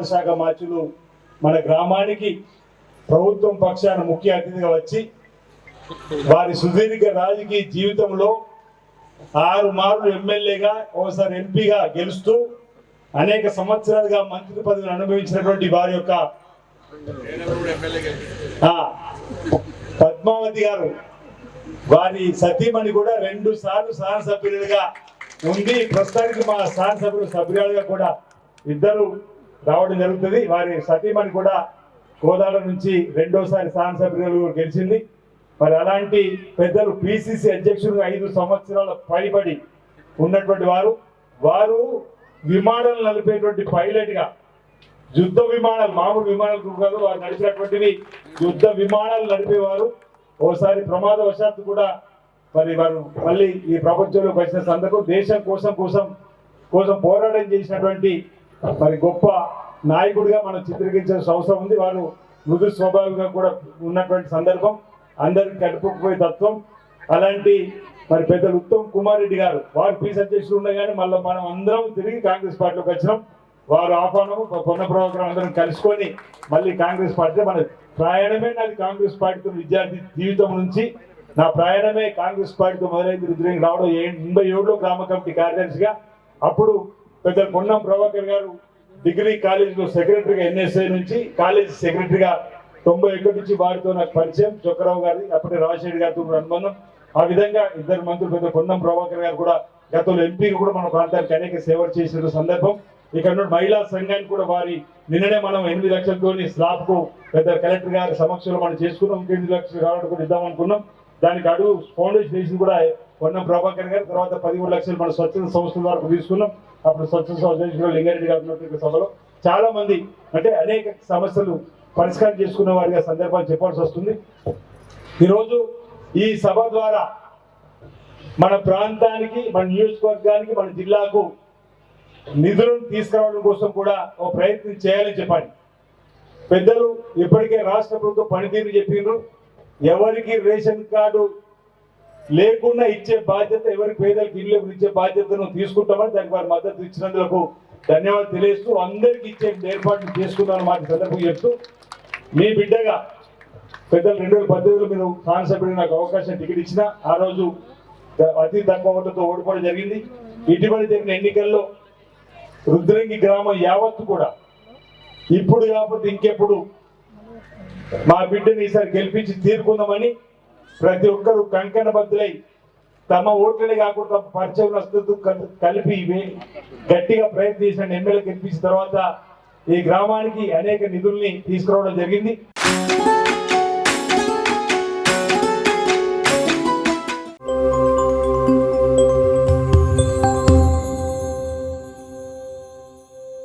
పురపాలక శాఖ మార్చులు మన గ్రామానికి ప్రభుత్వం పక్షాన ముఖ్య అతిథిగా వచ్చి వారి సుదీర్ఘ రాజకీయ జీవితంలో 6 మార్లు ఎమ్మెల్యేగా ఒకసారి ఎంపీగా గెలుస్తూ అనేక సంవత్సరాలుగా మంత్రి పదవిని అనుభవించినటువంటి వారి యొక్క పద్మావతి గారు వారి సతీమణి కూడా 2 సార్లు శాసనసభ్యులుగా ఉంది. ప్రస్తుతానికి మా శాసనసభ్యులు సభ్యులుగా కూడా ఇద్దరు రావడం జరుగుతుంది. వారి సతీమణి కూడా కోదాడ నుంచి 2వసారి శాసనసభ్యులు గెలిచింది. మరి అలాంటి పెద్దలు పిసిసి అధ్యక్షుడు 5 సంవత్సరాల పైబడి ఉన్నటువంటి వారు విమానాలు నడిపేటువంటి పైలట్ గా యుద్ధ విమానాలు మామూలు విమానాలు కాదు వారు నడిచినటువంటివి యుద్ధ విమానాలు నడిపేవారు. ఓసారి ప్రమాదవశాత్తు కూడా మరి వారు మళ్ళీ ఈ ప్రపంచంలోకి వచ్చిన సందర్భం దేశం కోసం పోరాటం చేసినటువంటి మరి గొప్ప నాయకుడిగా మనం చిత్రీకరించాల్సిన అవసరం ఉంది. వారు మృదు స్వభావంగా కూడా ఉన్నటువంటి సందర్భం, అందరికి కలుపుకుపోయే తత్వం. అలాంటి మరి పెద్దలు ఉత్తమ్ కుమార్ రెడ్డి గారు వారు పీస్ అధ్యక్షులు ఉండగానే మళ్ళీ మనం అందరం తిరిగి కాంగ్రెస్ పార్టీలోకి వచ్చినాం. వారు ఆహ్వానం పొన్న ప్రోగ్రాం అందరం కలుసుకొని మళ్ళీ కాంగ్రెస్ పార్టీ మన ప్రయాణమే నాది కాంగ్రెస్ పార్టీతో విద్యార్థి జీవితం నుంచి నా ప్రయాణమే కాంగ్రెస్ పార్టీతో మొదలైంది. రుద్రంగి రావడం 87లో గ్రామ కమిటీ కార్యదర్శిగా, అప్పుడు పెద్ద పొన్నం ప్రభాకర్ గారు డిగ్రీ కాలేజీలో సెక్రటరీగా ఎన్ఎస్ఐ నుంచి కాలేజీ సెక్రటరీగా 91 నుంచి వారితో నాకు పరిచయం. చొక్కరావు గారి అప్పటి రాజశేఖర్ గారితో అనుబంధం. ఆ విధంగా ఇద్దరు మంత్రులు పెద్ద పొన్నం ప్రభాకర్ గారు కూడా గతంలో ఎంపీగా కూడా మన ప్రాంతానికి అనేక సేవలు చేసిన సందర్భం. ఇక్కడ మహిళా సంఘానికి కూడా వారి నిన్ననే మనం 8 లక్షలతోని స్లాబ్ కు పెద్ద కలెక్టర్ గారి సమక్షంలో మనం చేసుకున్నాం. 8 లక్షలు కావాలని కూడా ఇద్దాం అనుకున్నాం. దానికి అడుగు ఫౌండేషన్ వేసి కూడా పొన్నం ప్రభాకర్ గారు, తర్వాత 13 లక్షలు మన స్వచ్ఛంద సంస్థల వరకు తీసుకున్నాం. అప్పుడు స్వచ్ఛంద సంస్థ లింగారెడ్డి గారు సభలో చాలా మంది అంటే అనేక సమస్యలు పరిష్కారం చేసుకున్న వారిగా సందర్భాలు చెప్పాల్సి వస్తుంది. ఈరోజు ఈ సభ ద్వారా మన ప్రాంతానికి, మన నియోజకవర్గానికి, మన జిల్లాకు నిధులను తీసుకురావడం కోసం కూడా ఒక ప్రయత్నం చేయాలని చెప్పండి. పెద్దలు ఇప్పటికే రాష్ట్ర ప్రభుత్వం పనితీరు చెప్పిండ్రు. ఎవరికి రేషన్ కార్డు లేకుండా ఇచ్చే బాధ్యత, ఎవరికి పేదలకు ఇల్లు ఇచ్చే బాధ్యతను తీసుకుంటామని దానికి వారి మద్దతు ఇచ్చినందుకు ధన్యవాదాలు తెలియజేస్తూ అందరికి ఇచ్చే ఏర్పాట్లు చేసుకుందామని మాట సందర్భం చెప్తూ మీ బిడ్డగా పెద్దలు 2018లో మీరు శాసనసభ్యుడు నాకు అవకాశం టికెట్ ఇచ్చిన ఆ రోజు అతి తక్కువ ఓట్లతో ఓడిపోవడం జరిగింది. ఇటీవల జరిగిన ఎన్నికల్లో రుద్రంగి గ్రామం యావత్తు కూడా ఇప్పుడు కాకపోతే ఇంకెప్పుడు మా బిడ్డని ఈసారి గెలిపించి తీరుకుందామని ప్రతి ఒక్కరూ కంకణ బద్దులై తమ ఓట్లనే కాకుండా తమ పరిచయం వస్తూ కలిపి గట్టిగా ప్రయత్నించిన ఎమ్మెల్యే గెలిపించిన తర్వాత ఈ గ్రామానికి అనేక నిధుల్ని తీసుకురావడం జరిగింది.